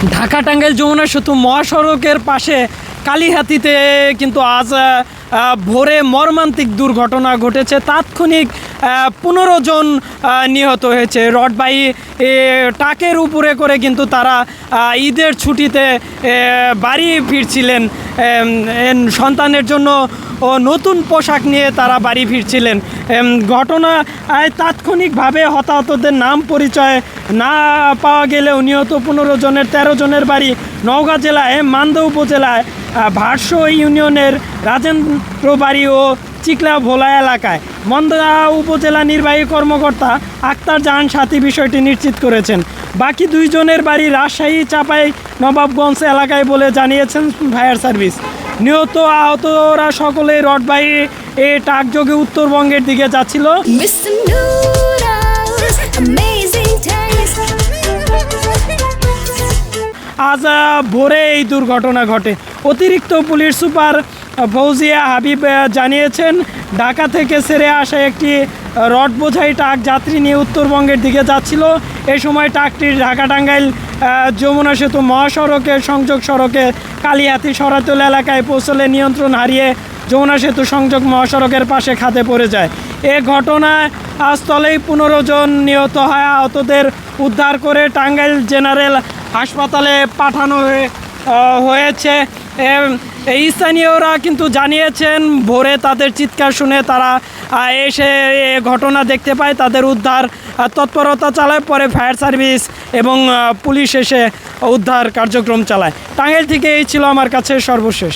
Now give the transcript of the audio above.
ঢাকা টাঙ্গাইল যমুনা সেতু মহাসড়কের পাশে কালিহাতীতে কিন্তু আজ ভোরে মর্মান্তিক দুর্ঘটনা ঘটেছে। তাৎক্ষণিক 15 জন নিহত হয়েছে। রডবাহী ট্রাকের উপরে করে কিন্তু তারা ঈদের ছুটিতে বাড়ি ফিরছিলেন। সন্তানের জন্য নতুন পোশাক নিয়ে তারা বাড়ি ফিরছিলেন। ঘটনায় তাৎক্ষণিকভাবে হতাহতদের নাম পরিচয় না পাওয়া গেলেও নিহত 15 জনের 13 জনের বাড়ি নওগাঁ জেলায় মান্দা উপজেলায় ভারসো ইউনিয়নের রাজেন্দ্র বাড়ি ও চিকলা ভোলা এলাকায়। মান্দা উপজেলা নির্বাহী কর্মকর্তা আক্তার জাহান সাথী বিষয়টি নিশ্চিত করেছেন। বাকি 2 জনের বাড়ি রাজশাহী চাপাই নবাবগঞ্জ এলাকায় বলে জানিয়েছেন ফায়ার সার্ভিস। নিহত আহতরা সকলেই রডবাহী ট্রাকযোগে উত্তরবঙ্গের দিকে যাচ্ছিল। আজ ভোরে এই দুর্ঘটনা ঘটে। অতিরিক্ত পুলিশ সুপার ফৌজিয়া হাবিব জানিয়েছেন, ঢাকা থেকে ছেড়ে আসা একটি রড বোঝাই ট্রাক যাত্রী নিয়ে উত্তরবঙ্গের দিকে যাচ্ছিল। এই সময় ট্রাকটি ঢাকা টাঙ্গাইল যমুনা সেতু মহাসড়কের সংযোগ সড়কে কালিহাতী সরাতল এলাকায় পৌঁছলে নিয়ন্ত্রণ হারিয়ে যমুনা সেতু সংযোগ মহাসড়কের পাশে খাদে পড়ে যায়। এ ঘটনায় স্থলেই 15 জন নিহত হয়। আহতদের উদ্ধার করে টাঙ্গাইল জেনারেল হাসপাতালে পাঠানো হয়েছে। এই স্থানীয়রা কিন্তু জানিয়েছেন, ভোরে তাদের চিৎকার শুনে তারা এসে ঘটনা দেখতে পায়, তাদের উদ্ধার তৎপরতা চালায়। পরে ফায়ার সার্ভিস এবং পুলিশ এসে উদ্ধার কার্যক্রম চালায়। টাঙ্গাইল থেকে এই ছিল আমার কাছে সর্বশেষ।